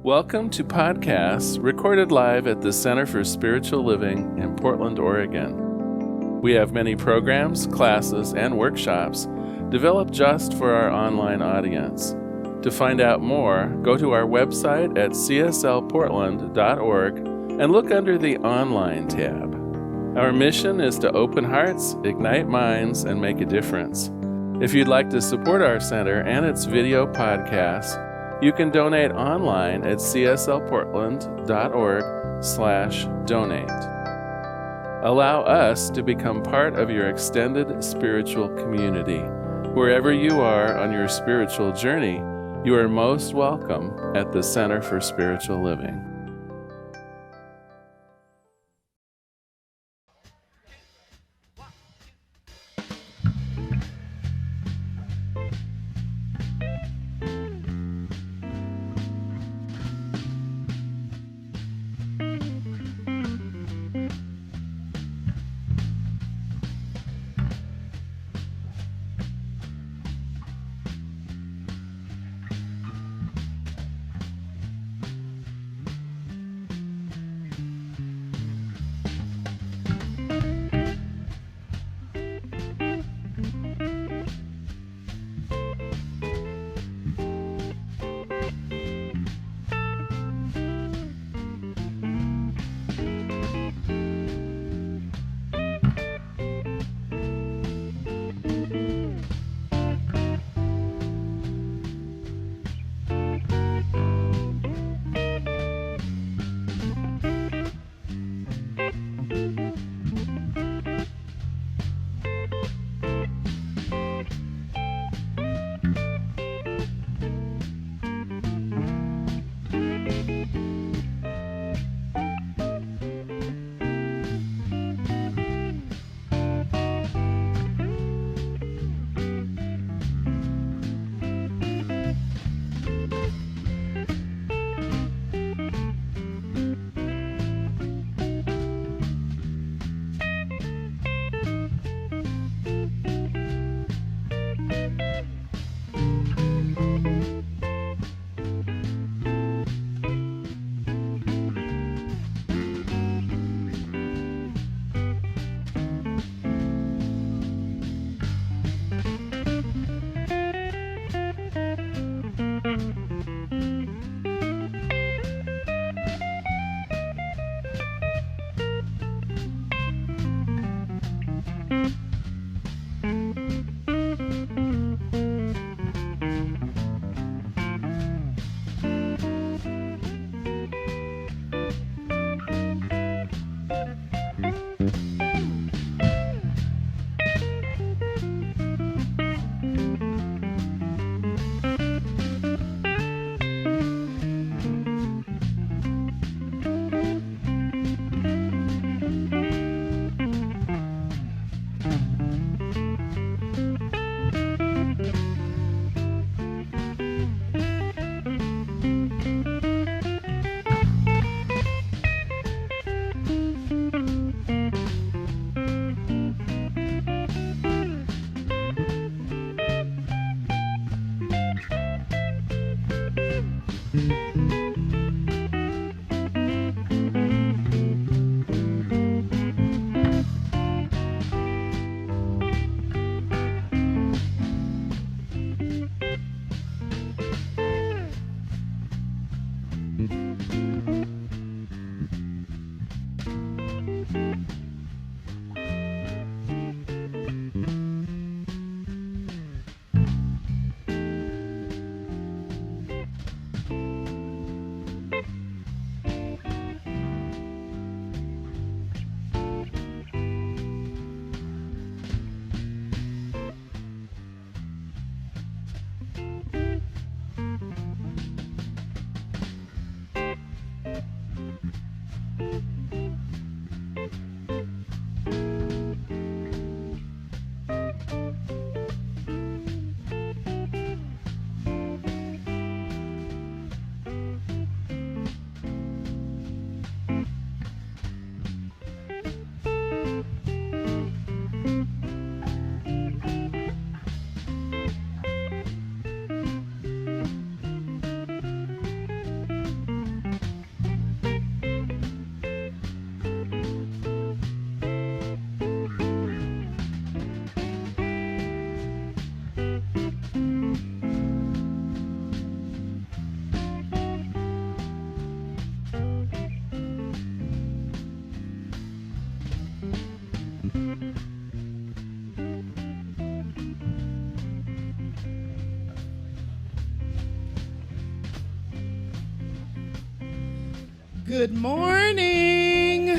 Welcome to podcasts recorded live at the Center for Spiritual Living in Portland, Oregon. We have many programs, classes, and workshops developed just for our online audience. To find out more, go to our website at cslportland.org and look under the Online tab. Our mission is to open hearts, ignite minds, and make a difference. If you'd like to support our center and its video podcasts, you can donate online at cslportland.org/donate. Allow us to become part of your extended spiritual community. Wherever you are on your spiritual journey, you are most welcome at the Center for Spiritual Living. Good morning.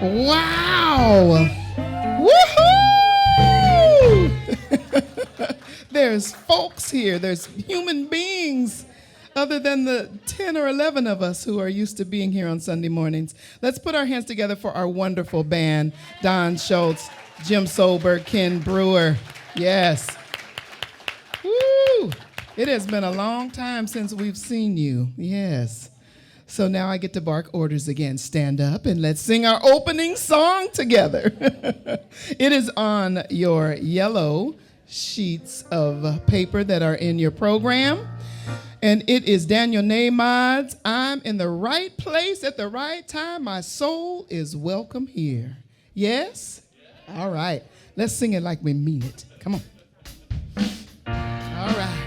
Wow. Woohoo! There's folks here. There's human beings other than the 10 or 11 of us who are used to being here on Sunday mornings. Let's put our hands together for our wonderful band, Don Schultz, Jim Solberg, Ken Brewer. Yes. Woo! It has been a long time since we've seen you. Yes. So now I get to bark orders again. Stand up and let's sing our opening song together. It is on your yellow sheets of paper that are in your program. And it is Daniel Nahmod's I'm in the right place at the right time. My soul is welcome here. Yes? All right. Let's sing it like we mean it. Come on. All right.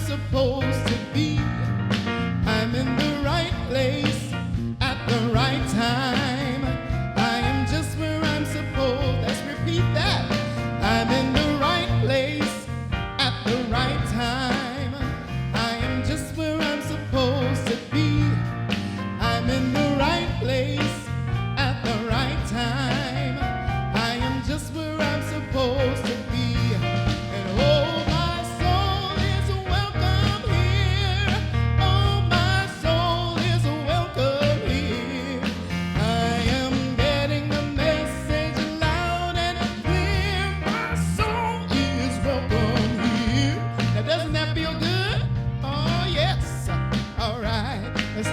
Supposed to be. I'm in the right place at the right time. I am just where I'm supposed. Let's repeat that. I'm in the right place at the right time. I am just where I'm supposed to be. I'm in the right place at the right time. I am just where I'm supposed to be. And oh,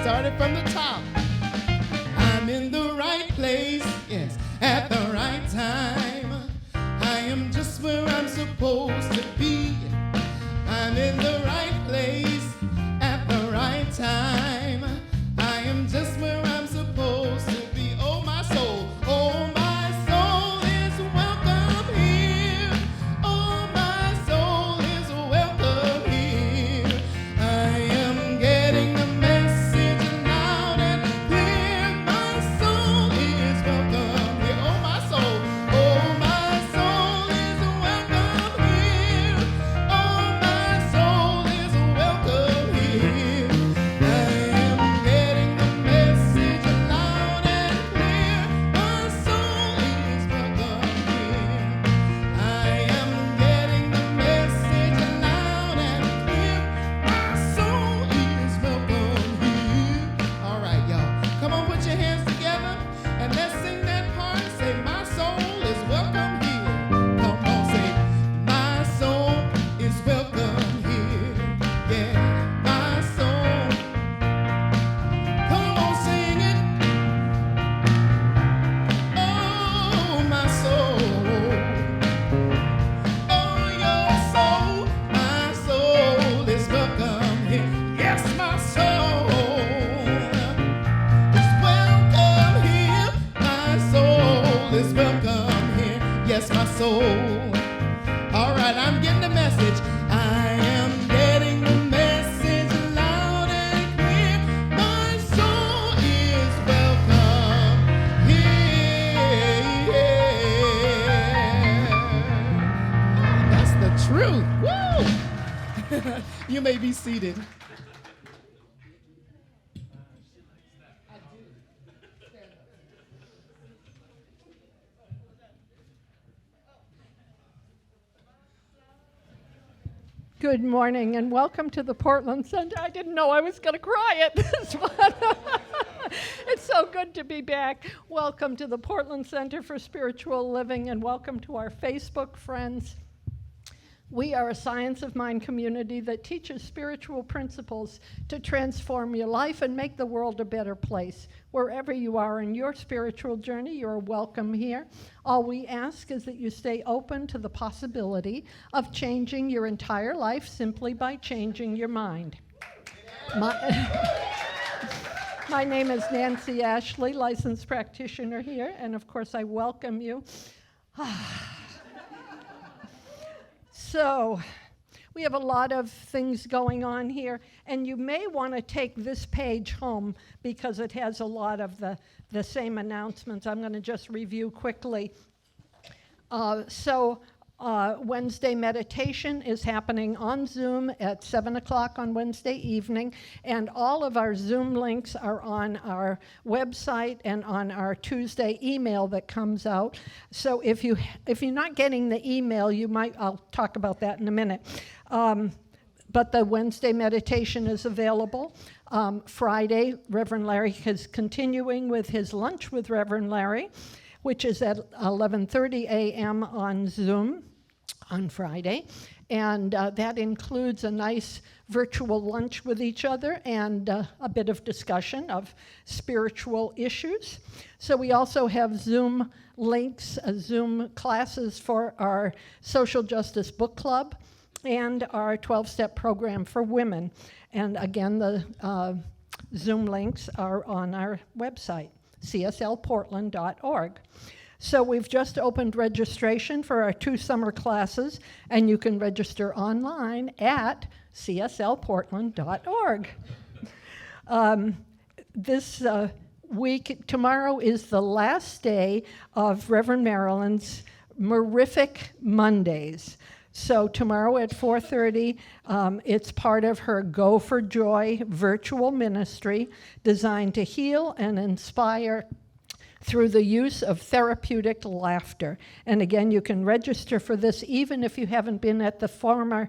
started from the top. I'm in the right place, yes, at the right time. I am just where I'm supposed to be. I'm in the right place at the right time. I am just where I'm supposed to be. Oh, my soul is welcome here. Oh, my soul is welcome here. I am getting the soul. All right, I'm getting the message. I am getting the message loud and clear. My soul is welcome here. That's the truth. Woo! You may be seated. Good morning and welcome to the Portland Center. I didn't know I was going to cry at this one. It's so good to be back. Welcome to the Portland Center for Spiritual Living and welcome to our Facebook friends. We are a science of mind community that teaches spiritual principles to transform your life and make the world a better place. Wherever you are in your spiritual journey, you're welcome here. All we ask is that you stay open to the possibility of changing your entire life simply by changing your mind. My name is Nancy Ashley, licensed practitioner here, and of course I welcome you. So, We have a lot of things going on here, and you may want to take this page home because it has a lot of the same announcements. I'm going to just review quickly. Wednesday meditation is happening on Zoom at 7 o'clock on Wednesday evening, and all of our Zoom links are on our website and on our Tuesday email that comes out. So if you're not getting the email, I'll talk about that in a minute. But the Wednesday meditation is available. Friday, Reverend Larry is continuing with his Lunch with Reverend Larry, which is at 11:30 a.m. on Zoom on Friday. And that includes a nice virtual lunch with each other and a bit of discussion of spiritual issues. So we also have Zoom links, Zoom classes for our Social Justice Book Club and our 12-step program for women. And again, the Zoom links are on our website, cslportland.org. So we've just opened registration for our 2 summer classes, and you can register online at cslportland.org. This week, tomorrow is the last day of Reverend Marilyn's Mirific Mondays. So tomorrow at 4:30, it's part of her Go for Joy virtual ministry designed to heal and inspire through the use of therapeutic laughter. And again, you can register for this even if you haven't been at the former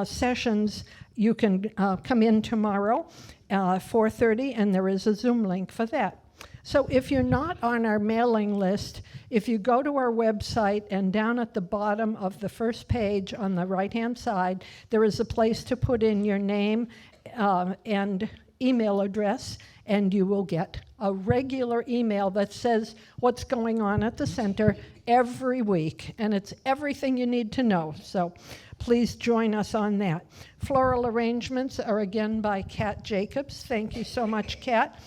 sessions. You can come in tomorrow, 4:30, and there is a Zoom link for that. So if you're not on our mailing list, if you go to our website and down at the bottom of the first page on the right-hand side, there is a place to put in your name and email address, and you will get a regular email that says what's going on at the center every week, and it's everything you need to know. So please join us on that. Floral arrangements are again by Kat Jacobs. Thank you so much, Kat.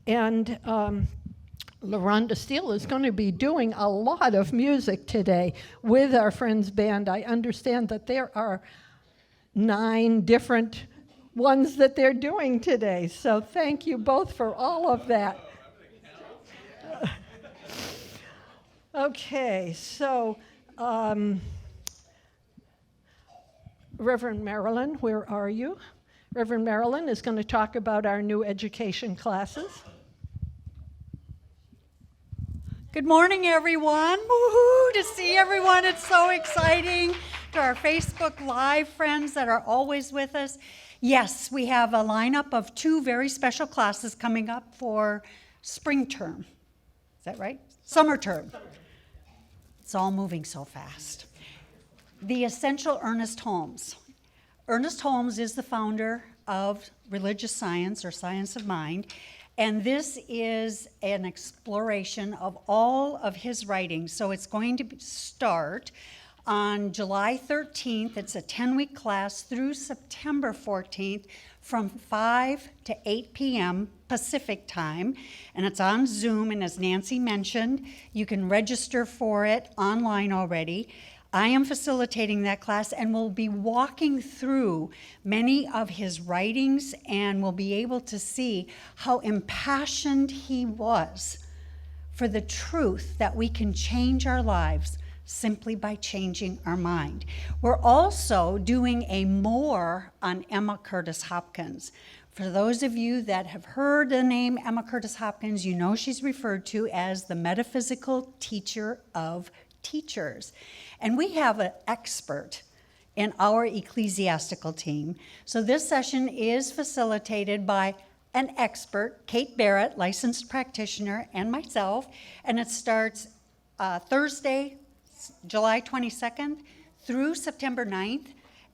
And LaRhonda Steele is going to be doing a lot of music today with our friends band. I understand that there are 9 different ones that they're doing today. So thank you both for all of that. Okay, so Reverend Marilyn, where are you? Reverend Marilyn is going to talk about our new education classes. Good morning, everyone. Woohoo, to see everyone. It's so exciting. To our Facebook Live friends that are always with us. Yes, we have a lineup of 2 very special classes coming up for spring term. Is that right? Summer term. It's all moving so fast. The Essential Ernest Holmes. Ernest Holmes is the founder of religious science or science of mind, and this is an exploration of all of his writings. So it's going to start on July 13th. It's a 10-week class through September 14th from 5 to 8 p.m. Pacific time, and it's on Zoom, and as Nancy mentioned, you can register for it online already. I am facilitating that class, and we'll be walking through many of his writings, and we'll be able to see how impassioned he was for the truth that we can change our lives simply by changing our mind. We're also doing a more on Emma Curtis Hopkins. For those of you that have heard the name Emma Curtis Hopkins, you know she's referred to as the metaphysical teacher of teachers. And we have an expert in our ecclesiastical team. So this session is facilitated by an expert, Kate Barrett, licensed practitioner, and myself, and it starts Thursday, July 22nd through September 9th,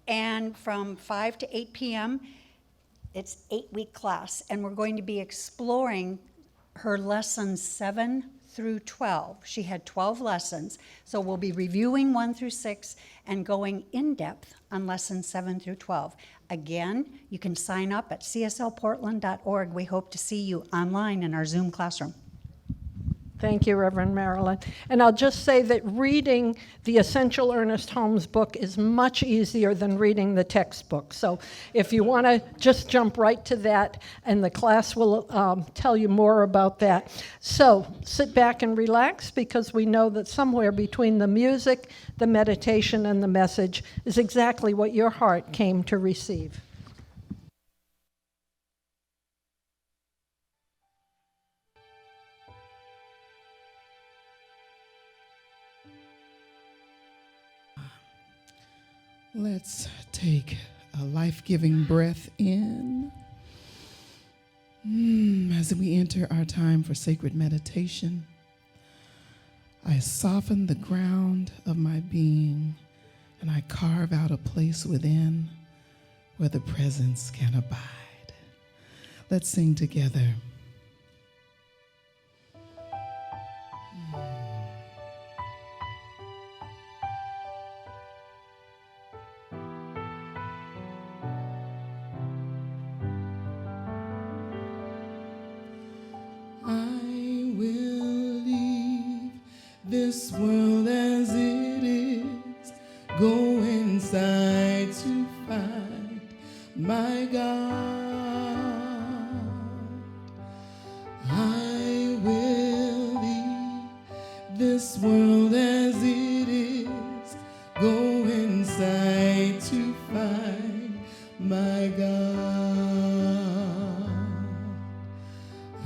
and from 5 to 8 p.m., it's 8-week class, and we're going to be exploring her lessons 7 through 12. She had 12 lessons, so we'll be reviewing 1 through 6 and going in depth on lessons 7 through 12. Again, you can sign up at cslportland.org. We hope to see you online in our Zoom classroom. Thank you, Reverend Marilyn. And I'll just say that reading the Essential Ernest Holmes book is much easier than reading the textbook. So if you want to just jump right to that, and the class will tell you more about that. So sit back and relax, because we know that somewhere between the music, the meditation, and the message is exactly what your heart came to receive. Let's take a life-giving breath in. As we enter our time for sacred meditation, I soften the ground of my being, and I carve out a place within where the presence can abide. Let's sing together. I will leave this world as it is, go inside to find my God. I will leave this world as it is, go inside to find my God.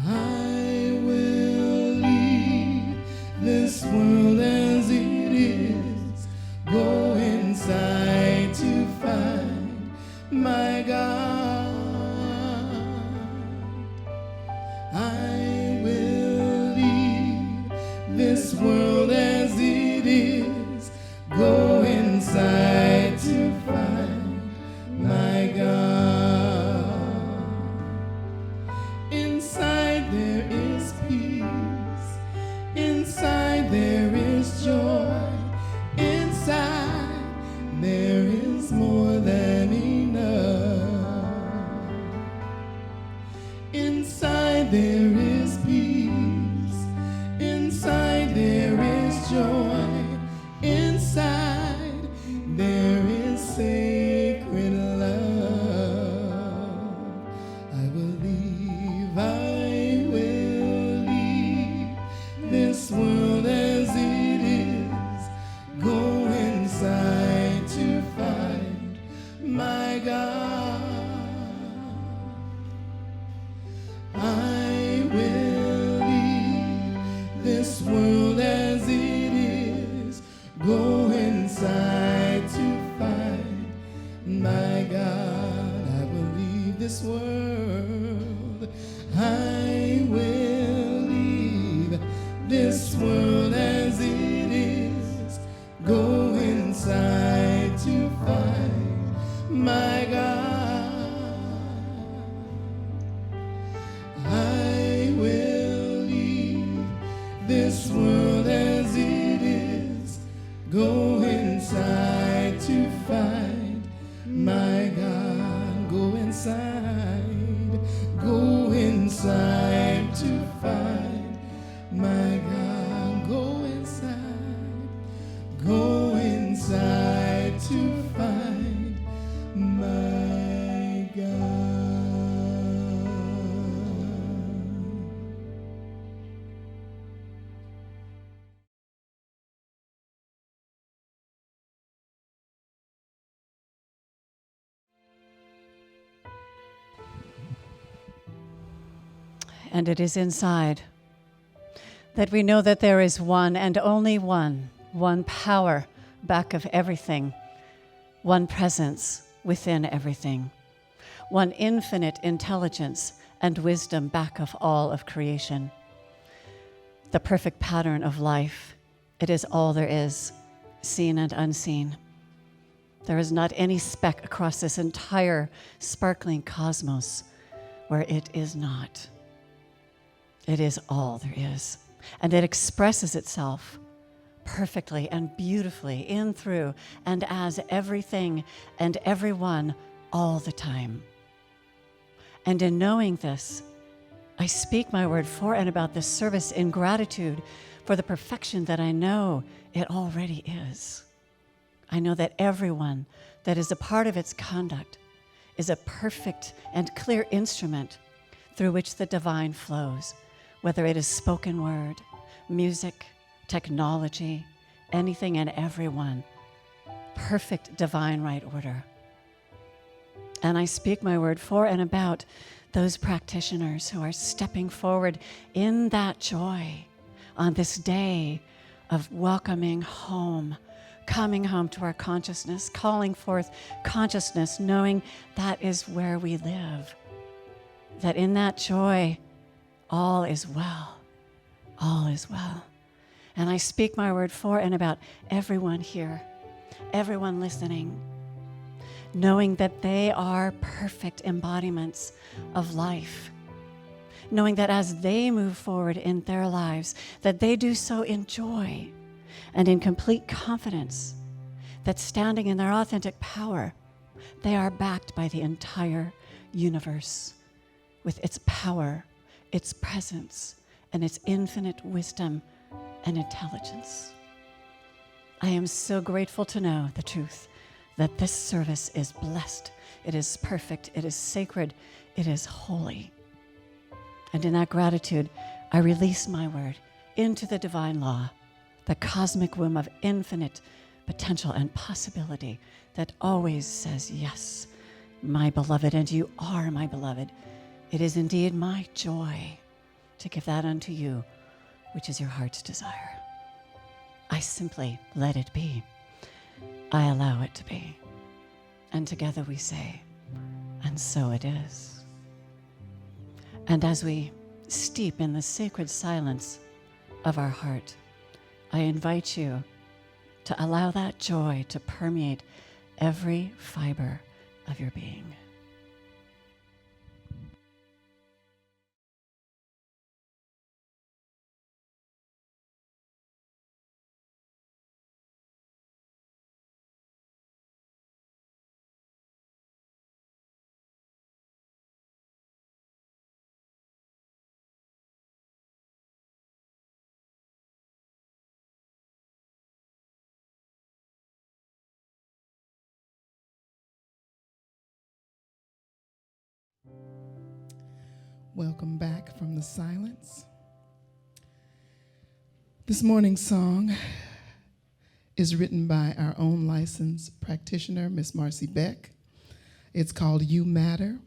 I will leave this world as it is, go inside to find my God. I will leave this world as it is, go inside to find my God. Inside there is peace, inside there is joy, inside there is more than enough. Inside there is peace, inside there is joy, inside there is sacred love. I will leave this world as it is, go inside to find my God. I will leave this world as it is, go inside to find my God. I will leave this world. I will leave this world as it is, go inside to find my God. I will leave this world as it is, go inside to find my God. Go inside to find my God. Go inside to find my God. And it is inside that we know that there is one and only one power back of everything, one presence within everything, one infinite intelligence and wisdom back of all of creation. The perfect pattern of life, it is all there is, seen and unseen. There is not any speck across this entire sparkling cosmos where it is not. It is all there is. And it expresses itself perfectly and beautifully in, through, and as everything and everyone all the time. And in knowing this, I speak my word for and about this service in gratitude for the perfection that I know it already is. I know that everyone that is a part of its conduct is a perfect and clear instrument through which the divine flows, whether it is spoken word, music, technology, anything and everyone. Perfect divine right order. And I speak my word for and about those practitioners who are stepping forward in that joy on this day of welcoming home, coming home to our consciousness, calling forth consciousness, knowing that is where we live. That in that joy, all is well. All is well. And I speak my word for and about everyone here, everyone listening, knowing that they are perfect embodiments of life, knowing that as they move forward in their lives, that they do so in joy and in complete confidence, that standing in their authentic power, they are backed by the entire universe with its power, its presence, and its infinite wisdom and intelligence. I am so grateful to know the truth that this service is blessed, it is perfect, it is sacred, it is holy. And in that gratitude, I release my word into the divine law, the cosmic womb of infinite potential and possibility that always says, yes, my beloved, and you are my beloved. It is indeed my joy to give that unto you, which is your heart's desire. I simply let it be. I allow it to be. And together we say, and so it is. And as we steep in the sacred silence of our heart, I invite you to allow that joy to permeate every fiber of your being. Welcome back from the silence. This morning's song is written by our own licensed practitioner, Miss Marcy Beck. It's called You Matter,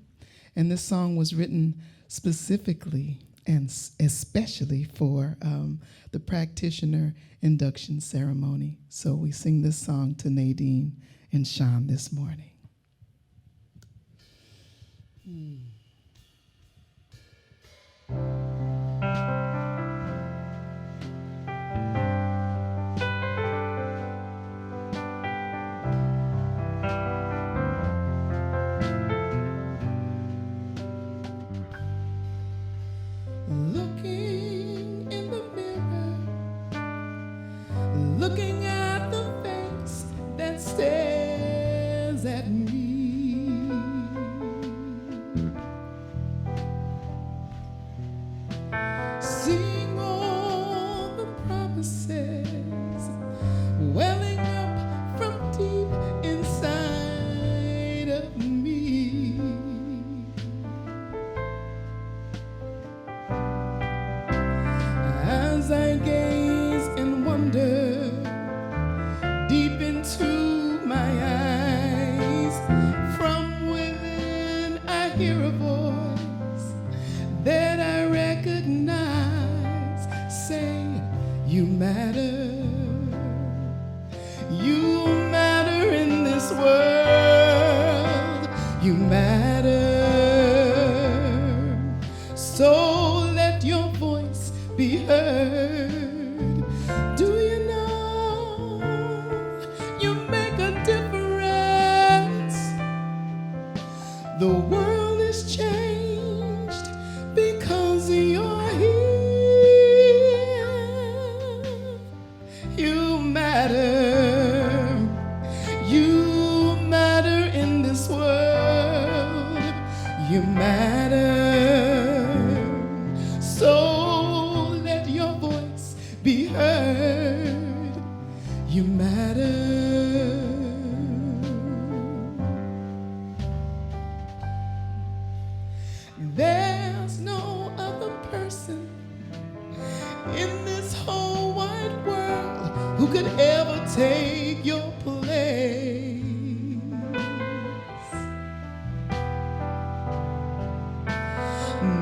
and this song was written specifically and especially for the practitioner induction ceremony. So we sing this song to Nadine and Sean this morning. Looking in the mirror, looking at the face that stares at me. Seeing all the promises welling up from deep inside of me. As I gaze and wonder deep into my eyes, from within I hear a voice that I recognize, say, you matter. You matter in this world. You matter. So let your voice be heard. Do you know you make a difference? The world is changed because you're here. You matter. You matter in this world. There's no other person in this whole wide world who could ever take your place.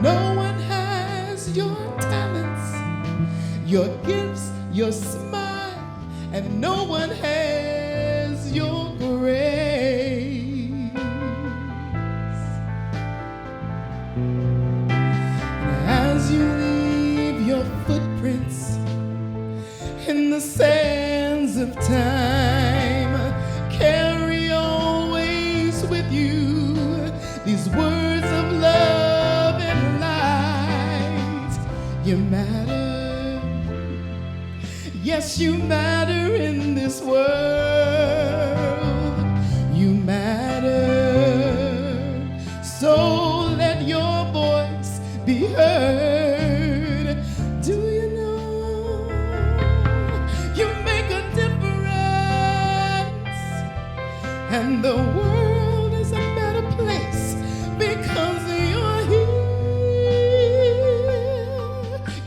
No one has your talents, your gifts, your smile, and no one has your grace. As you leave your footprints in the sands of time, carry always with you these words of love and light. You matter, yes, you matter in this world. You matter, so let your voice be heard. Do you know you make a difference, and the world is a better place because you're here.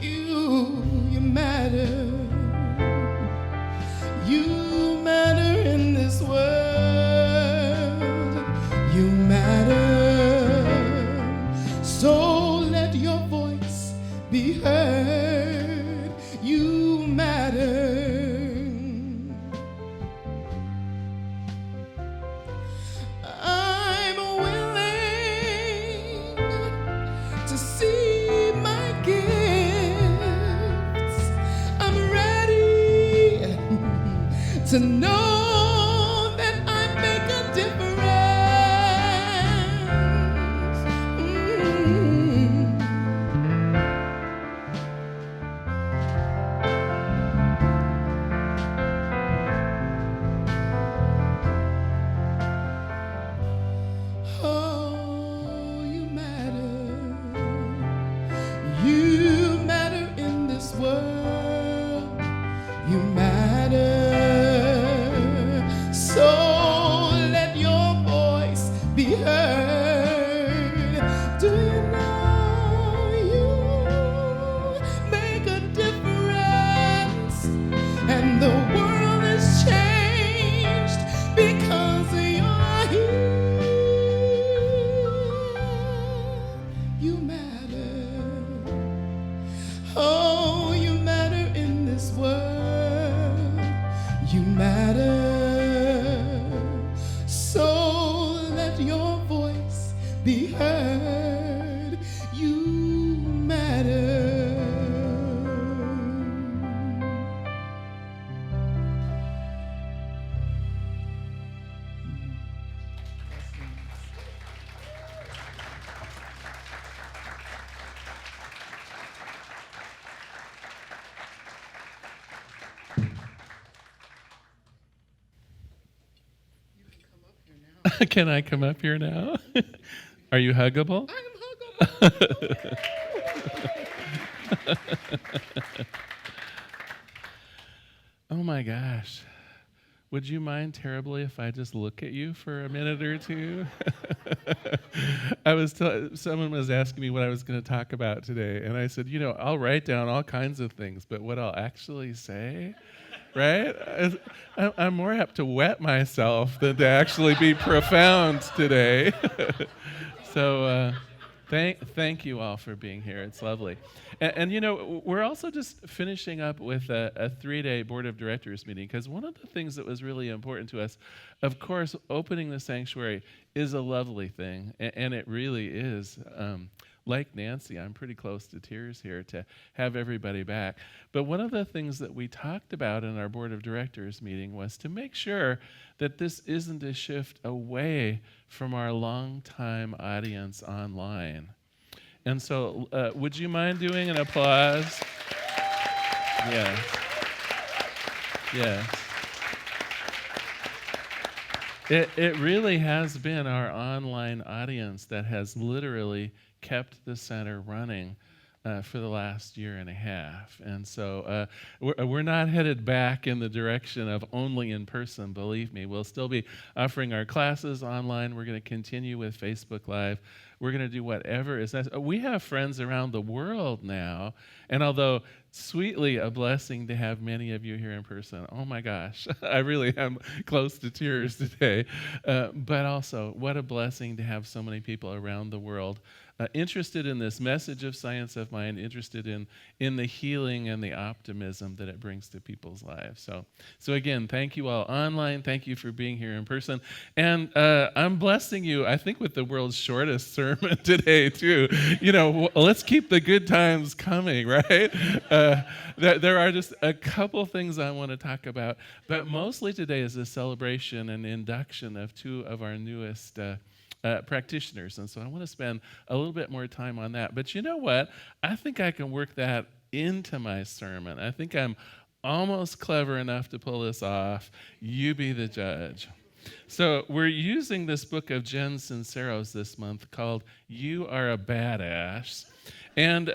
You matter. You matter in this world. You matter, so let your voice be heard. You matter. I'm willing to see my gifts. I'm ready to know that I make a difference. Oh, you matter. You matter in this world. You matter. So let your voice be heard. Do you know you make a difference? And the world is changed because you're here. You matter. Oh, you matter in this world. You matter. So let your voice be heard. You matter. Can I come up here now? Are you huggable? I am huggable. Oh my gosh. Would you mind terribly if I just look at you for a minute or two? Someone was asking me what I was going to talk about today, and I said, I'll write down all kinds of things, but what I'll actually say, right? I'm more apt to wet myself than to actually be profound today. So thank you all for being here. It's lovely. And we're also just finishing up with a 3-day board of directors meeting, because one of the things that was really important to us, of course, opening the sanctuary is a lovely thing, and it really is. Like Nancy, I'm pretty close to tears here to have everybody back. But one of the things that we talked about in our board of directors meeting was to make sure that this isn't a shift away from our longtime audience online. And so would you mind doing an applause? Yes. Yes. It really has been our online audience that has literally kept the center running for the last year and a half. And so we're not headed back in the direction of only in person, believe me. We'll still be offering our classes online. We're going to continue with Facebook Live. We're going to do whatever is necessary. We have friends around the world now, and although sweetly a blessing to have many of you here in person, oh my gosh, I really am close to tears today, but also what a blessing to have so many people around the world interested in this message of Science of Mind, interested in the healing and the optimism that it brings to people's lives. So again, thank you all online. Thank you for being here in person. And I'm blessing you, I think, with the world's shortest sermon today, too. Let's keep the good times coming, right? There are just a couple things I want to talk about, but mostly today is a celebration and induction of two of our newest practitioners. And so I want to spend a little bit more time on that. But you know what? I think I can work that into my sermon. I think I'm almost clever enough to pull this off. You be the judge. So we're using this book of Jen Sincero's this month called You Are a Badass. And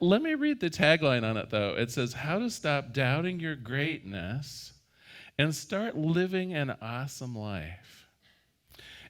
let me read the tagline on it, though. It says, how to stop doubting your greatness and start living an awesome life.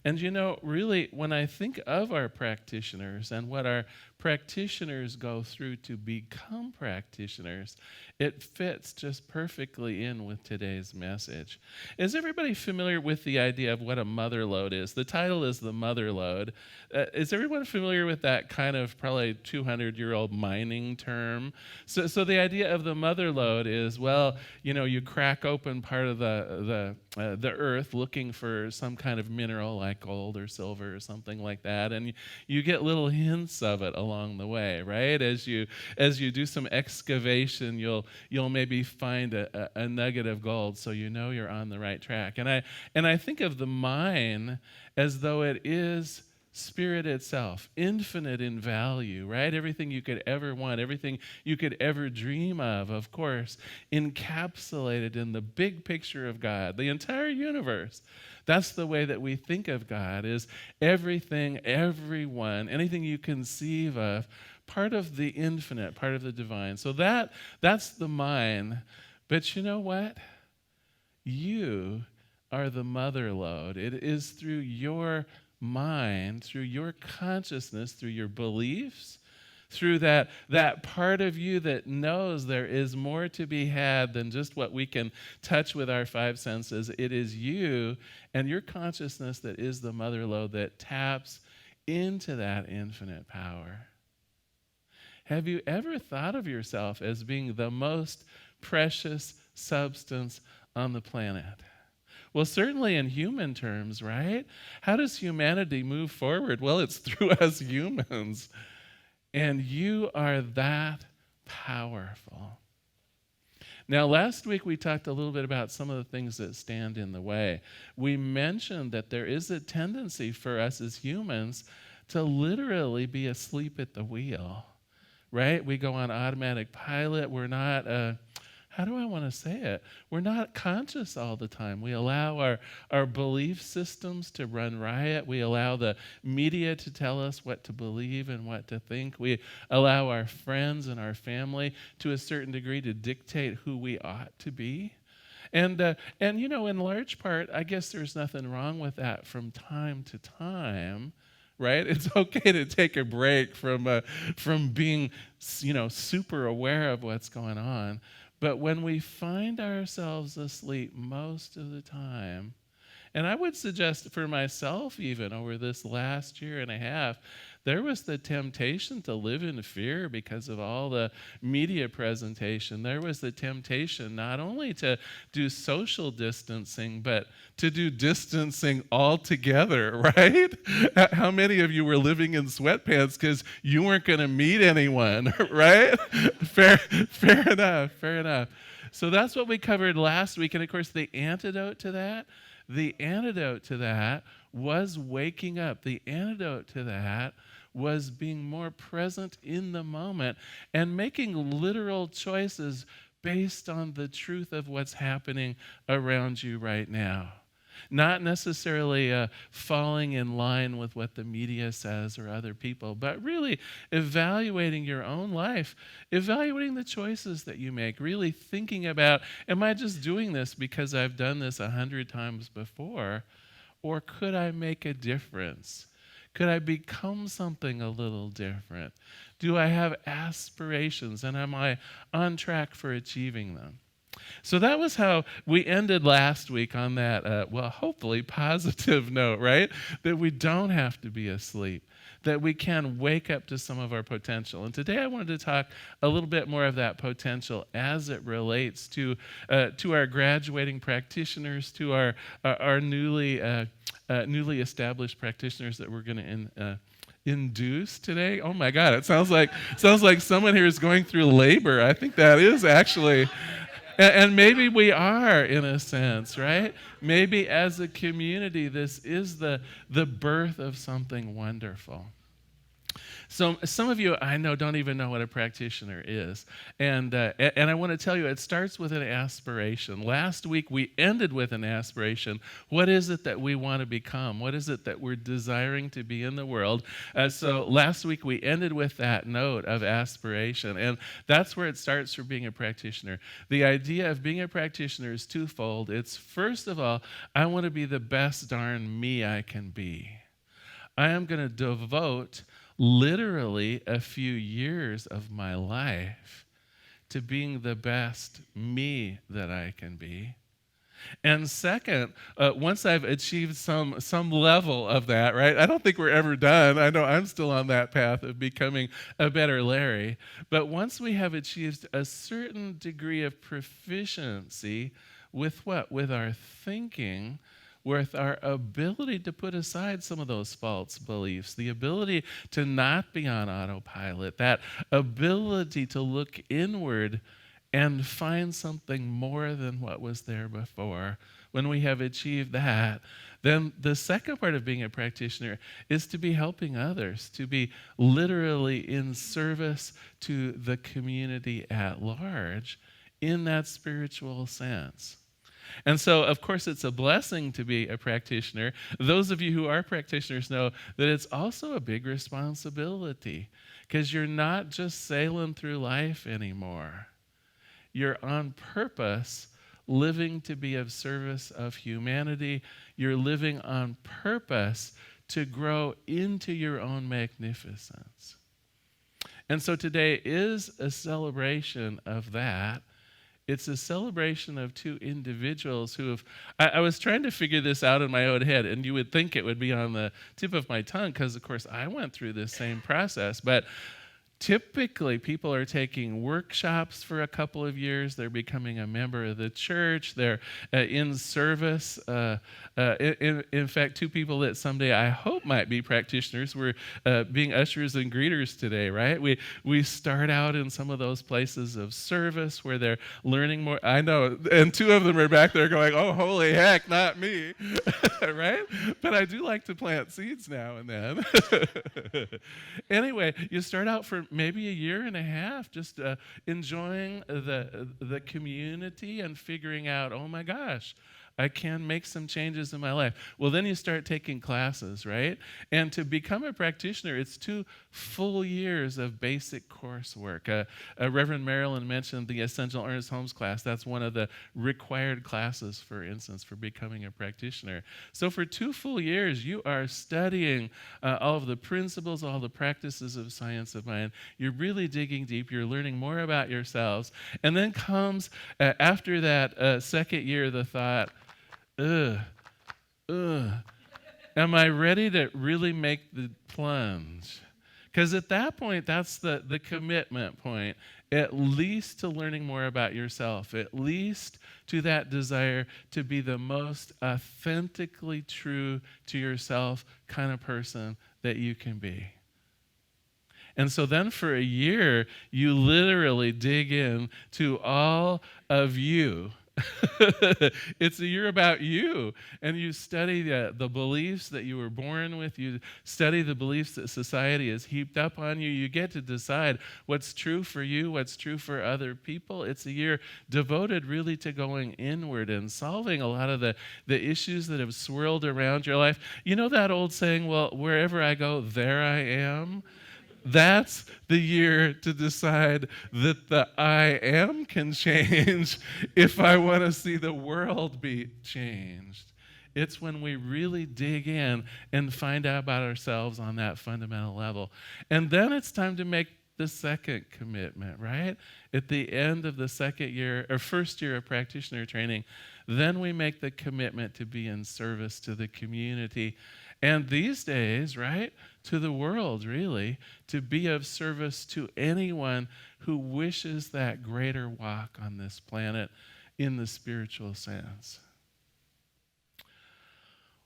And really, when I think of our practitioners and what our practitioners go through to become practitioners, it fits just perfectly in with today's message. Is everybody familiar with the idea of what a motherlode is? The title is the Motherlode. Is everyone familiar with that kind of probably 200-year-old mining term? So the idea of the motherlode is, you crack open part of the earth looking for some kind of mineral like gold or silver or something like that, and you get little hints of it along the way, right? As you do some excavation, you'll maybe find a nugget of gold, so you're on the right track. And I think of the mine as though it is Spirit itself, infinite in value, right? Everything you could ever want, everything you could ever dream of course, encapsulated in the big picture of God, the entire universe. That's the way that we think of God, is everything, everyone, anything you conceive of, part of the infinite, part of the divine. So that's the mind. But you know what? You are the motherlode. It is through your mind, through your consciousness, through your beliefs, through that part of you that knows there is more to be had than just what we can touch with our five senses. It is you and your consciousness that is the motherlode that taps into that infinite power. Have you ever thought of yourself as being the most precious substance on the planet? Well, certainly in human terms, right? How does humanity move forward? Well, it's through us humans. And you are that powerful. Now, last week we talked a little bit about some of the things that stand in the way. We mentioned that there is a tendency for us as humans to literally be asleep at the wheel, right? We go on automatic pilot. We're not how do I want to say it? We're not conscious all the time. We allow our belief systems to run riot. We allow the media to tell us what to believe and what to think. We allow our friends and our family to a certain degree to dictate who we ought to be. And in large part, I guess there's nothing wrong with that from time to time. Right? It's okay to take a break from being, super aware of what's going on. But when we find ourselves asleep most of the time, and I would suggest for myself even over this last year and a half, there was the temptation to live in fear because of all the media presentation. There was the temptation not only to do social distancing, but to do distancing altogether, right? How many of you were living in sweatpants because you weren't going to meet anyone, right? Fair enough. So that's what we covered last week. And of course, the antidote to that was waking up. The antidote to that was being more present in the moment and making literal choices based on the truth of what's happening around you right now. Not necessarily falling in line with what the media says or other people, but really evaluating your own life, evaluating the choices that you make, really thinking about, am I just doing this because I've done this 100 times before, or could I make a difference? Could I become something a little different? Do I have aspirations, and am I on track for achieving them? So that was how we ended last week on that, hopefully positive note, right? That we don't have to be asleep, that we can wake up to some of our potential. And today I wanted to talk a little bit more of that potential as it relates to our graduating practitioners, to our newly established practitioners that we're going to induce today. Oh my God, it sounds like someone here is going through labor. I think that is actually. And maybe we are, in a sense, right? Maybe as a community, this is the birth of something wonderful. So some of you, I know, don't even know what a practitioner is. And I want to tell you, it starts with an aspiration. Last week, we ended with an aspiration. What is it that we want to become? What is it that we're desiring to be in the world? So last week, we ended with that note of aspiration. And that's where it starts for being a practitioner. The idea of being a practitioner is twofold. It's, first of all, I want to be the best darn me I can be. I am going to devote literally a few years of my life to being the best me that I can be. And second, once I've achieved some level of that, right? I don't think we're ever done. I know I'm still on that path of becoming a better Larry. But once we have achieved a certain degree of proficiency with what? With our thinking, with our ability to put aside some of those false beliefs, the ability to not be on autopilot, that ability to look inward and find something more than what was there before. When we have achieved that, then the second part of being a practitioner is to be helping others, to be literally in service to the community at large in that spiritual sense. And so, of course, it's a blessing to be a practitioner. Those of you who are practitioners know that it's also a big responsibility because you're not just sailing through life anymore. You're on purpose living to be of service of humanity. You're living on purpose to grow into your own magnificence. And so today is a celebration of that. It's a celebration of two individuals who have, I was trying to figure this out in my own head, and you would think it would be on the tip of my tongue because, of course, I went through this same process. But typically, people are taking workshops for a couple of years. They're becoming a member of the church. They're in service. In fact, two people that someday I hope might be practitioners were being ushers and greeters today, right? We start out in some of those places of service where they're learning more. I know, and two of them are back there going, oh, holy heck, not me, right? But I do like to plant seeds now and then. Anyway, you start out for maybe a year and a half just enjoying the community and figuring out, oh my gosh, I can make some changes in my life. Well, then you start taking classes, right? And to become a practitioner, it's 2 full years of basic coursework. Reverend Marilyn mentioned the Essential Ernest Holmes class. That's one of the required classes, for instance, for becoming a practitioner. So for 2 full years, you are studying all of the principles, all the practices of science of mind. You're really digging deep. You're learning more about yourselves. And then comes, after that second year, the thought, am I ready to really make the plunge? Because at that point, that's the commitment point, at least to learning more about yourself, at least to that desire to be the most authentically true to yourself kind of person that you can be. And so then for a year, you literally dig in to all of you, It's a year about you, and you study the beliefs that you were born with. You study the beliefs that society has heaped up on you. You get to decide what's true for you, what's true for other people. It's a year devoted really to going inward and solving a lot of the issues that have swirled around your life. You know that old saying, well, wherever I go, there I am? That's the year to decide that the I am can change if I want to see the world be changed. It's when we really dig in and find out about ourselves on that fundamental level. And then it's time to make the second commitment, right? At the end of the second year or first year of practitioner training, then we make the commitment to be in service to the community. And these days, right, to the world, really, to be of service to anyone who wishes that greater walk on this planet in the spiritual sense.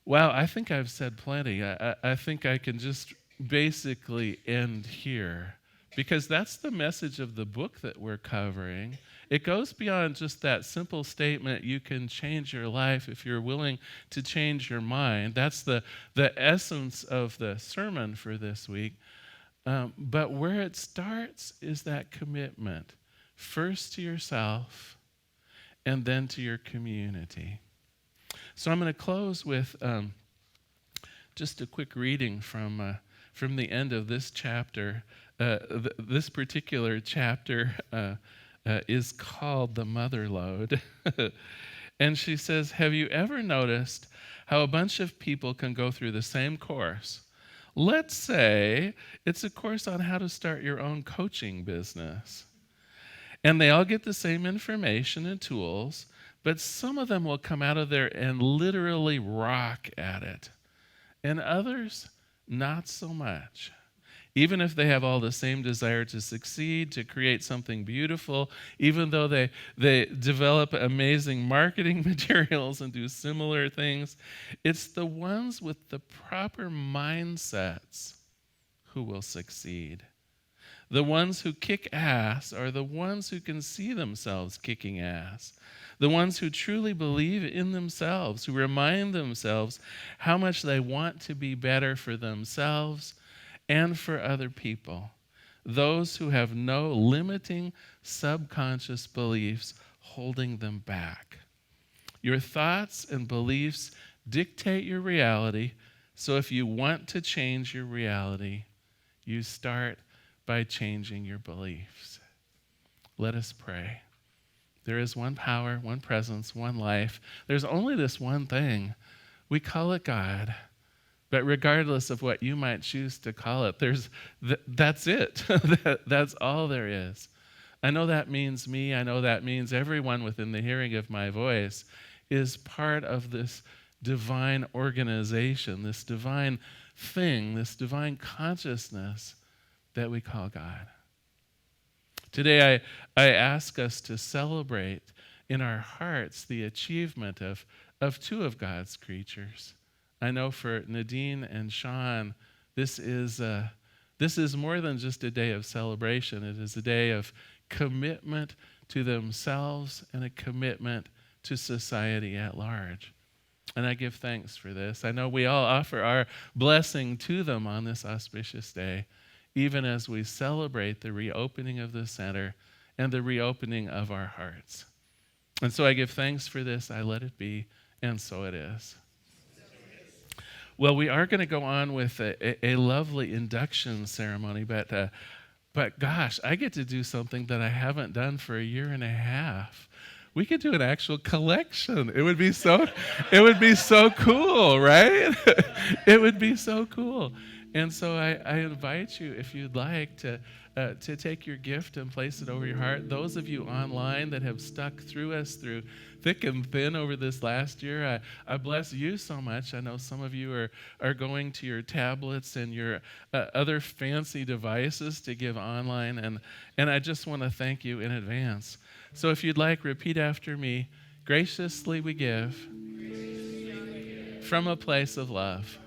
Wow, I think I've said plenty. I think I can just basically end here, because that's the message of the book that we're covering. It goes beyond just that simple statement, you can change your life if you're willing to change your mind. That's the essence of the sermon for this week. But where it starts is that commitment, first to yourself and then to your community. So I'm going to close with just a quick reading from the end of this chapter. This particular chapter is called the Motherlode. And she says, have you ever noticed how a bunch of people can go through the same course? Let's say it's a course on how to start your own coaching business. And they all get the same information and tools, but some of them will come out of there and literally rock at it. And others, not so much. Even if they have all the same desire to succeed, to create something beautiful, even though they develop amazing marketing materials and do similar things, it's the ones with the proper mindsets who will succeed. The ones who kick ass are the ones who can see themselves kicking ass. The ones who truly believe in themselves, who remind themselves how much they want to be better for themselves and for other people. Those who have no limiting subconscious beliefs holding them back. Your thoughts and beliefs dictate your reality, so if you want to change your reality, you start by changing your beliefs. Let us pray. There is one power, one presence, one life. There's only this one thing. We call it God. But regardless of what you might choose to call it, that's it. That's all there is. I know that means me. I know that means everyone within the hearing of my voice is part of this divine organization, this divine thing, this divine consciousness that we call God. Today, I ask us to celebrate in our hearts the achievement of two of God's creatures. I know for Nadine and Sean, this is more than just a day of celebration. It is a day of commitment to themselves and a commitment to society at large. And I give thanks for this. I know we all offer our blessing to them on this auspicious day, even as we celebrate the reopening of the center and the reopening of our hearts. And so I give thanks for this. I let it be, and so it is. Well, we are going to go on with a lovely induction ceremony, but gosh, I get to do something that I haven't done for a year and a half. We could do an actual collection. It would be so cool, right? It would be so cool. And so I invite you, if you'd like, to take your gift and place it over your heart. Those of you online that have stuck through us through thick and thin over this last year, I bless you so much. I know some of you are going to your tablets and your other fancy devices to give online, and I just want to thank you in advance. So if you'd like, repeat after me. Graciously we give from a place of love,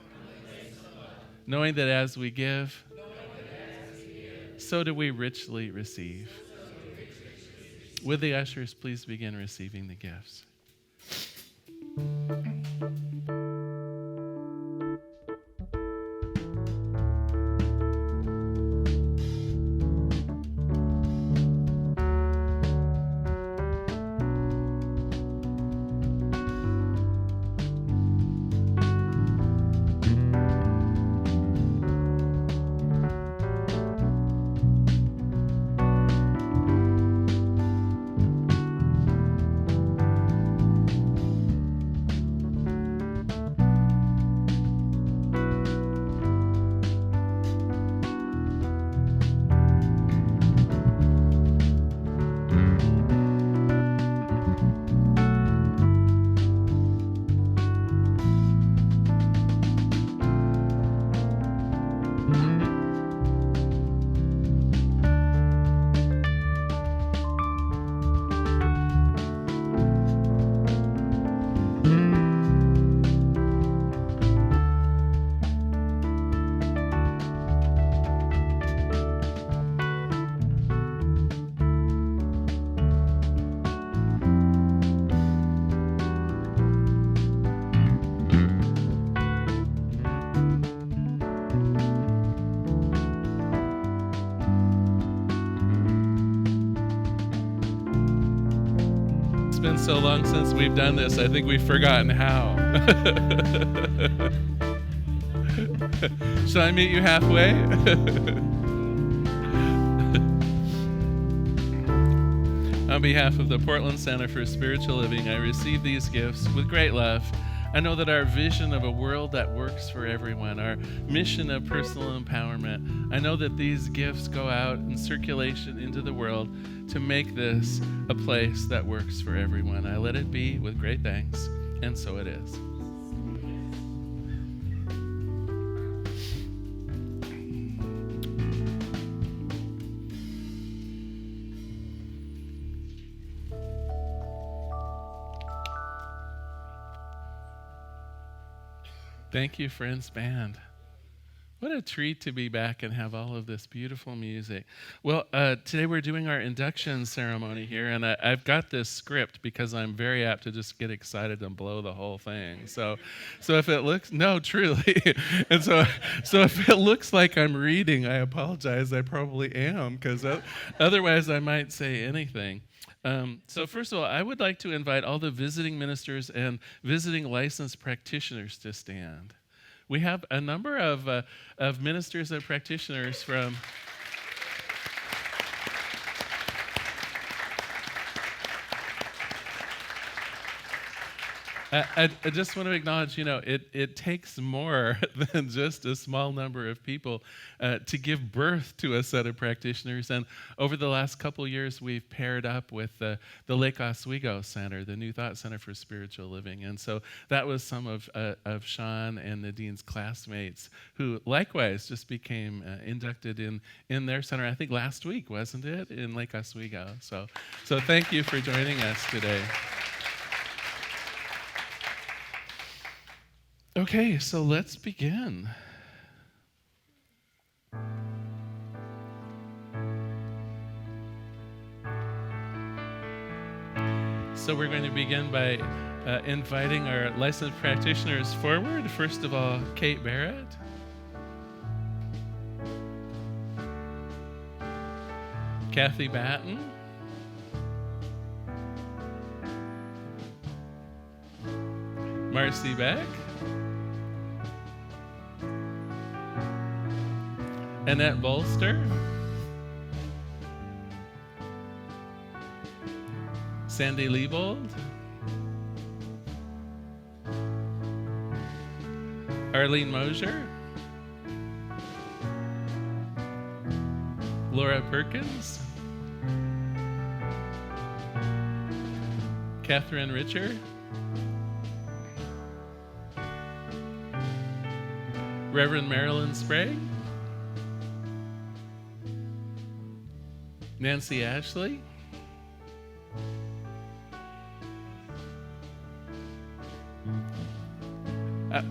knowing that as we give, so do we richly receive. Would the ushers please begin receiving the gifts? Been so long since we've done this, I think we've forgotten how. Shall I meet you halfway? On behalf of the Portland Center for Spiritual Living, I receive these gifts with great love. I know that our vision of a world that works for everyone, our mission of personal empowerment, I know that these gifts go out in circulation into the world to make this a place that works for everyone. I let it be with great thanks, and so it is. Thank you, Friends Band. What a treat to be back and have all of this beautiful music. Well, today we're doing our induction ceremony here, and I've got this script because I'm very apt to just get excited and blow the whole thing. So if it looks, no, truly. And so if it looks like I'm reading, I apologize. I probably am, because otherwise I might say anything. So first of all, I would like to invite all the visiting ministers and visiting licensed practitioners to stand. We have a number of ministers and practitioners from... I just want to acknowledge, it takes more than just a small number of people to give birth to a set of practitioners. And over the last couple years, we've paired up with the Lake Oswego Center, the New Thought Center for Spiritual Living. And so that was some of Sean and Nadine's classmates who likewise just became inducted in their center, I think last week, wasn't it, in Lake Oswego? So thank you for joining us today. Okay, so let's begin. So we're going to begin by inviting our licensed practitioners forward. First of all, Kate Barrett. Kathy Batten. Marcy Beck. Annette Bolster, Sandy Liebold, Arlene Mosier, Laura Perkins, Catherine Richer, Reverend Marilyn Sprague, Nancy Ashley,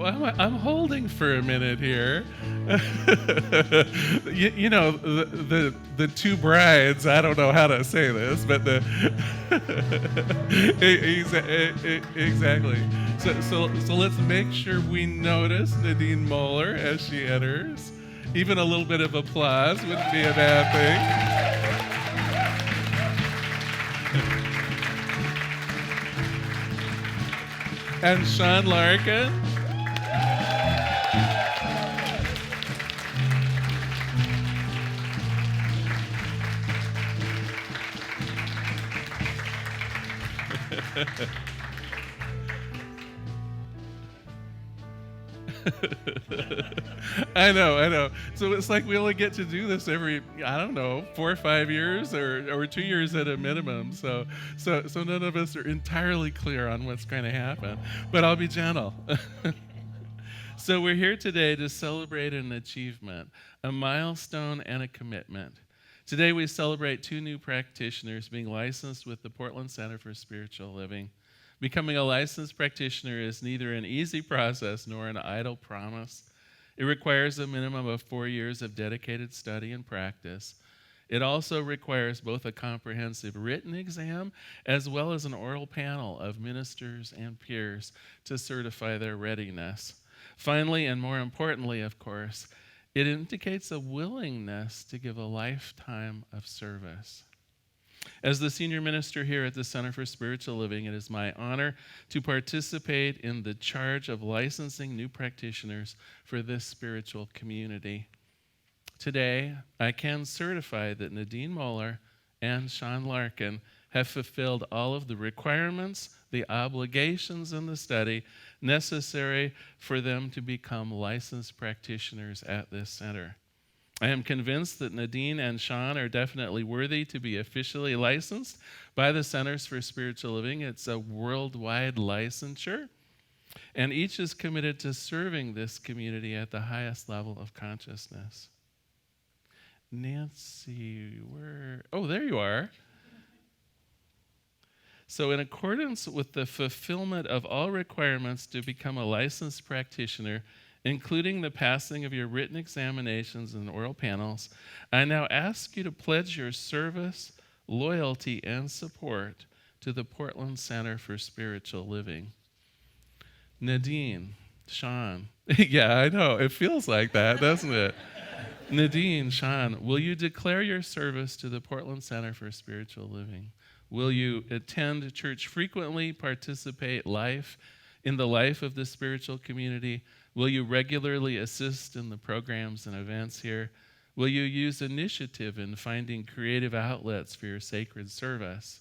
I'm holding for a minute here. you know, the two brides, I don't know how to say this, but the exactly. So let's make sure we notice Nadine Moeller as she enters. Even a little bit of applause wouldn't be a bad thing. And Sean Larkin. I know. So it's like we only get to do this every, 4 or 5 years or 2 years at a minimum. So none of us are entirely clear on what's going to happen. But I'll be gentle. So we're here today to celebrate an achievement, a milestone and a commitment. Today we celebrate 2 new practitioners being licensed with the Portland Center for Spiritual Living. Becoming a licensed practitioner is neither an easy process nor an idle promise. It requires a minimum of 4 years of dedicated study and practice. It also requires both a comprehensive written exam as well as an oral panel of ministers and peers to certify their readiness. Finally, and more importantly, of course, it indicates a willingness to give a lifetime of service. As the senior minister here at the Center for Spiritual Living, it is my honor to participate in the charge of licensing new practitioners for this spiritual community. Today, I can certify that Nadine Moeller and Sean Larkin have fulfilled all of the requirements, the obligations in the study necessary for them to become licensed practitioners at this center. I am convinced that Nadine and Sean are definitely worthy to be officially licensed by the Centers for Spiritual Living. It's a worldwide licensure, and each is committed to serving this community at the highest level of consciousness. Nancy, there you are. So in accordance with the fulfillment of all requirements to become a licensed practitioner, including the passing of your written examinations and oral panels, I now ask you to pledge your service, loyalty, and support to the Portland Center for Spiritual Living. Nadine, Sean, yeah, I know, it feels like that, doesn't it? Nadine, Sean, will you declare your service to the Portland Center for Spiritual Living? Will you attend church frequently, participate in the life of the spiritual community? Will you regularly assist in the programs and events here? Will you use initiative in finding creative outlets for your sacred service?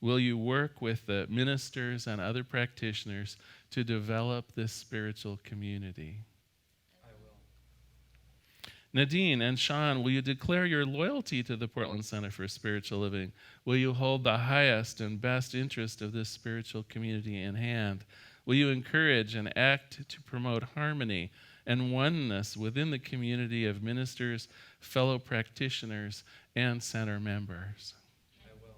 Will you work with the ministers and other practitioners to develop this spiritual community? I will. Nadine and Sean, will you declare your loyalty to the Portland Center for Spiritual Living? Will you hold the highest and best interest of this spiritual community in hand? Will you encourage and act to promote harmony and oneness within the community of ministers, fellow practitioners, and center members? I will.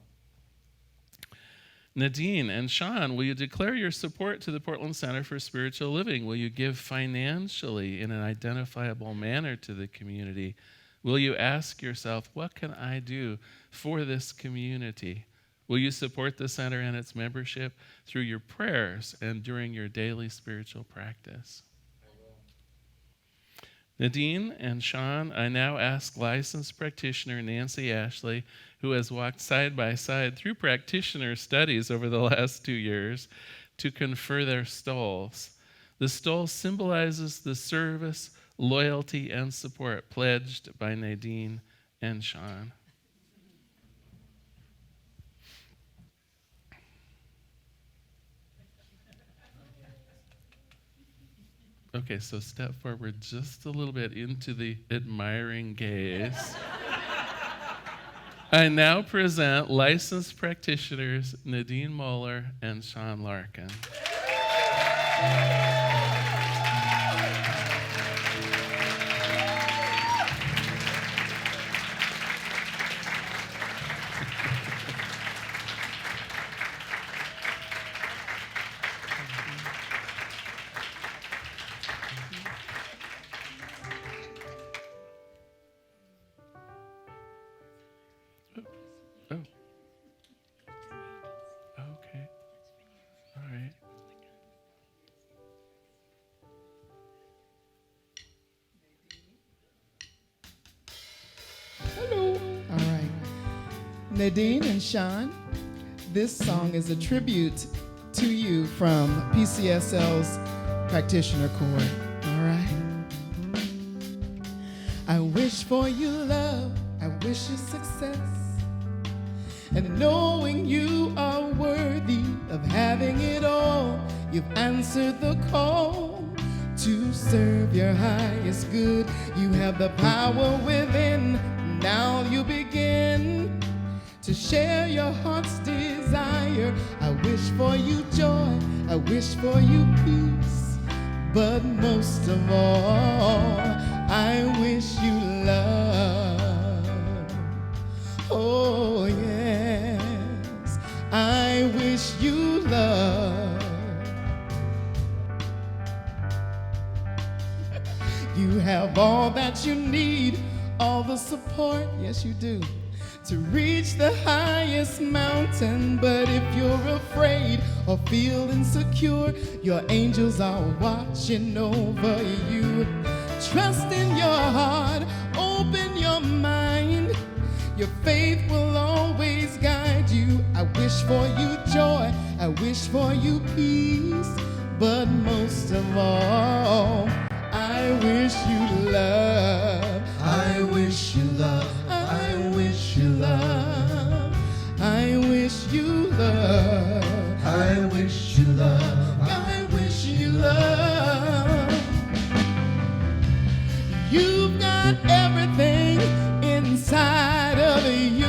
Nadine and Sean, will you declare your support to the Portland Center for Spiritual Living? Will you give financially in an identifiable manner to the community? Will you ask yourself, what can I do for this community? Will you support the center and its membership through your prayers and during your daily spiritual practice? I will. Nadine and Sean, I now ask licensed practitioner Nancy Ashley, who has walked side by side through practitioner studies over the last 2 years, to confer their stoles. The stole symbolizes the service, loyalty, and support pledged by Nadine and Sean. Okay, so step forward just a little bit into the admiring gaze. I now present licensed practitioners Nadine Moeller and Sean Larkin. Nadine and Sean, this song is a tribute to you from PCSL's Practitioner Corps. All right? I wish for you love, I wish you success, and knowing you are worthy of having it all. You've answered the call to serve your highest good. You have the power within. Now you begin to share your heart's desire. I wish for you joy, I wish for you peace, but most of all, I wish you love. Oh yes, I wish you love. You have all that you need, all the support, yes you do, to reach the highest mountain. But if you're afraid or feel insecure, your angels are watching over you. Trust in your heart, open your mind. Your faith will always guide you. I wish for you joy, I wish for you peace, but most of all, I wish you love. I wish you love. I wish you love. I wish you love. I wish you love. I wish you love. You've got everything inside of you,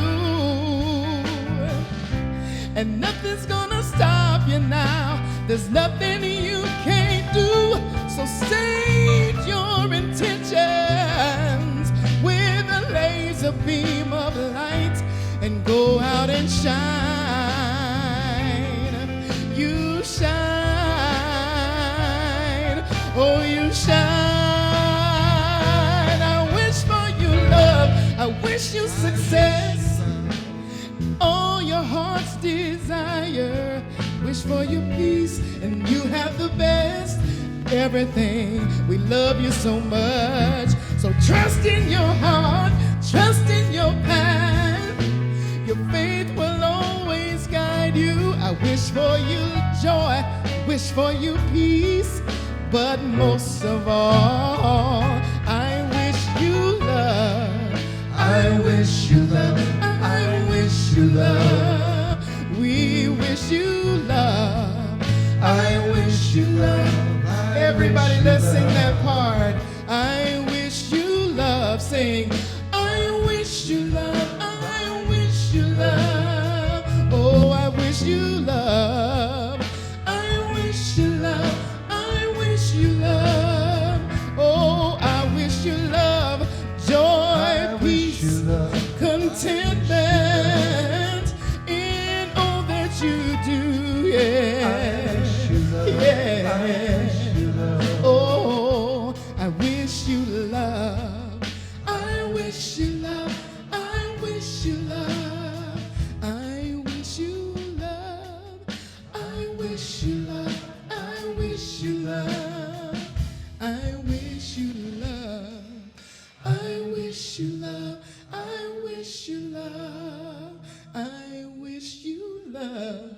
and nothing's gonna stop you now. There's nothing you can't do. So state your intentions with a laser beam of light and go out and shine. You shine. Oh, you shine. I wish for you love. I wish you success. All your heart's desire. Wish for you peace, and you have the best. Everything. We love you so much. So trust in your heart, trust in your path. Your faith will always guide you. I wish for you joy, wish for you peace, but most of all, I wish you love. I wish you love. I wish you love. We wish you love. I wish you love. Everybody, let's sing that part. I wish you love. Sing. I wish you love. I wish you love. Oh, I wish you love. I wish you love. I wish you love. Oh, I wish you love. Joy, peace, contentment in all that you do. Yeah. Yeah. Oh, I wish you love. I wish you love. I wish you love. I wish you love. I wish you love. I wish you love. I wish you love. I wish you love. I wish you love. I wish you love.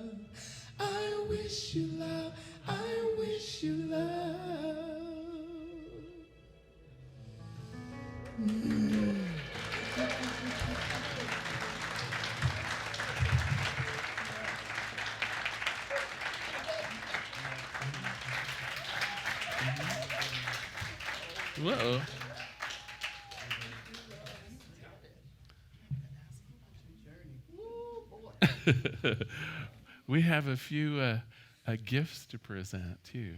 I wish you love. I wish you love. Whoa. We have a few gifts to present too.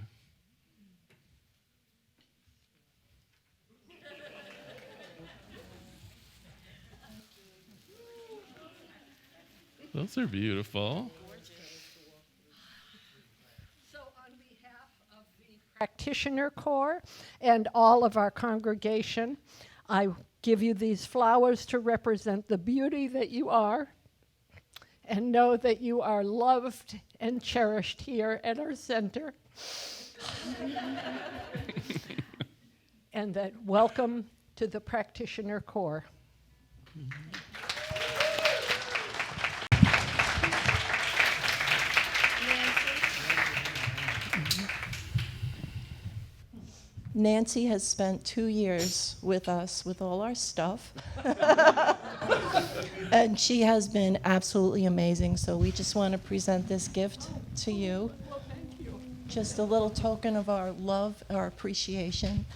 Those are beautiful. So on behalf of the Practitioner Corps and all of our congregation, I give you these flowers to represent the beauty that you are, and know that you are loved and cherished here at our center. And that welcome to the Practitioner Corps. Nancy has spent 2 years with us with all our stuff. And she has been absolutely amazing. So we just want to present this gift to you. Well, thank you. Just a little token of our love, our appreciation.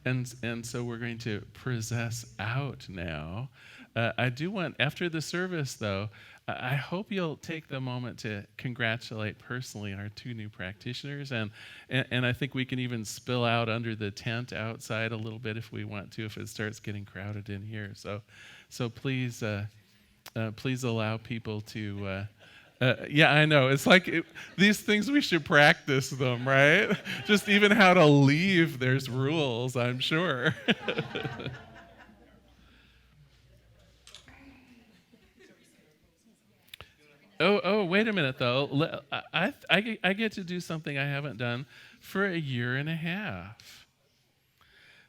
And so we're going to process out now. I do want, after the service though, I hope you'll take the moment to congratulate personally our 2 new practitioners, and I think we can even spill out under the tent outside a little bit if we want to, if it starts getting crowded in here. So please allow people to. Yeah, I know. It's like these things, we should practice them, right? Just even how to leave, there's rules, I'm sure. Oh, wait a minute, though. I get to do something I haven't done for a year and a half.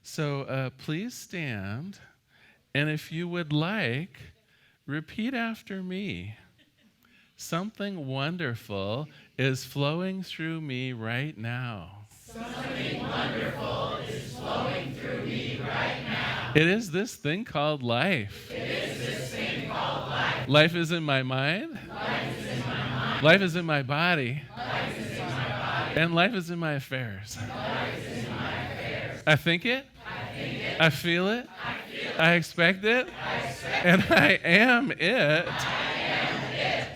So please stand, and if you would like, repeat after me. Something wonderful is flowing through me right now. Something wonderful is flowing through me right now. It is this thing called life. It is this thing called life. Life is in my mind. Life is in my mind. Life is in my body. Life is in my body. And life is in my affairs. Life is in my affairs. I think it. I think it. I feel it. I feel it. I expect it. I expect And I am it. I am it.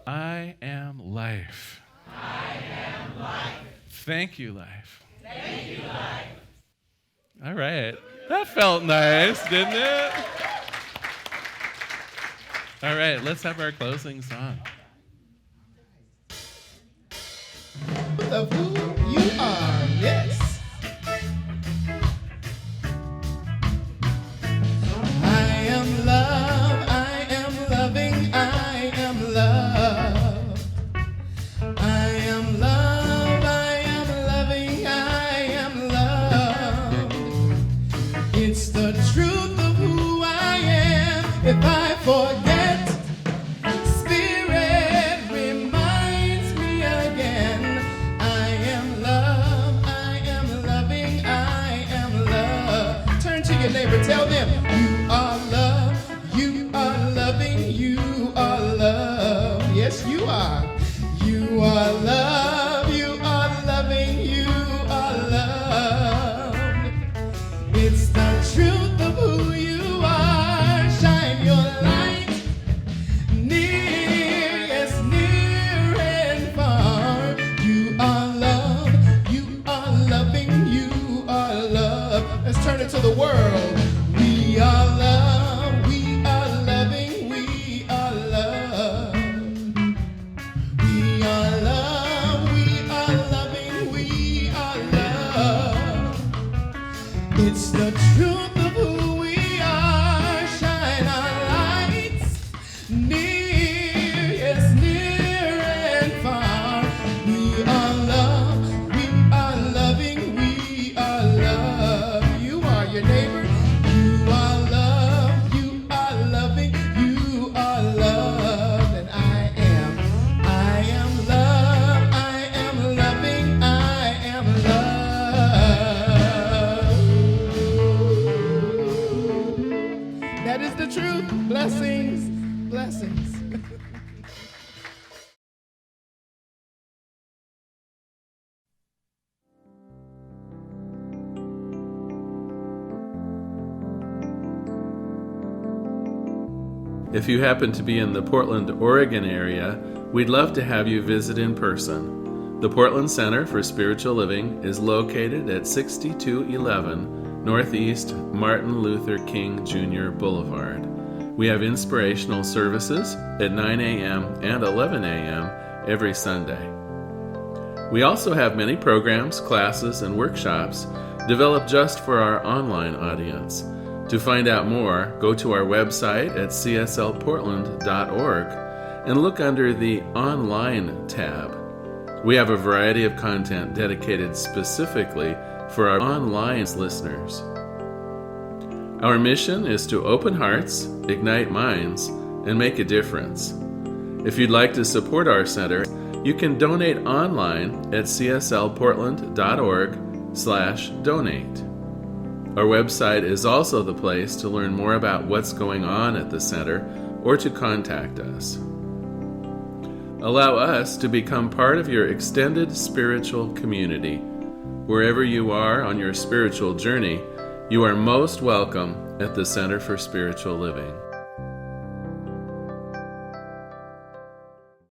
I am life. I am life. Thank you, life. Thank you, life. All right. That felt nice, didn't it? All right, let's have our closing song. Of who you are, yes. I am love, I am loving, I am love. I am love, I am loving, I am love. It's the truth of who I am. If I forget, Spirit reminds me again. I am love, I am loving, I am love. Turn to your neighbor, tell them, you are love, you are loving, you are love. Yes, you are. You are love, you are loving, you are love. It's the truth of who you are. Shine your light near, yes, near and far. You are love, you are loving, you are love. Let's turn it to the world. We are love, we are loving, we are love. We are love, we are loving, we are love. It's the truth of who we are. Shine our lights near, yes, near and far. We are love, we are loving, we are love. You are your neighbor. You are love, you are loving, you are love. And I am love, I am loving, I am love. That is the truth. Blessings, blessings. If you happen to be in the Portland, Oregon area, we'd love to have you visit in person. The Portland Center for Spiritual Living is located at 6211 Northeast Martin Luther King Jr. Boulevard. We have inspirational services at 9 a.m. and 11 a.m. every Sunday. We also have many programs, classes, and workshops developed just for our online audience. To find out more, go to our website at cslportland.org and look under the Online tab. We have a variety of content dedicated specifically for our online listeners. Our mission is to open hearts, ignite minds, and make a difference. If you'd like to support our center, you can donate online at cslportland.org/donate. Our website is also the place to learn more about what's going on at the center or to contact us. Allow us to become part of your extended spiritual community. Wherever you are on your spiritual journey, you are most welcome at the Center for Spiritual Living.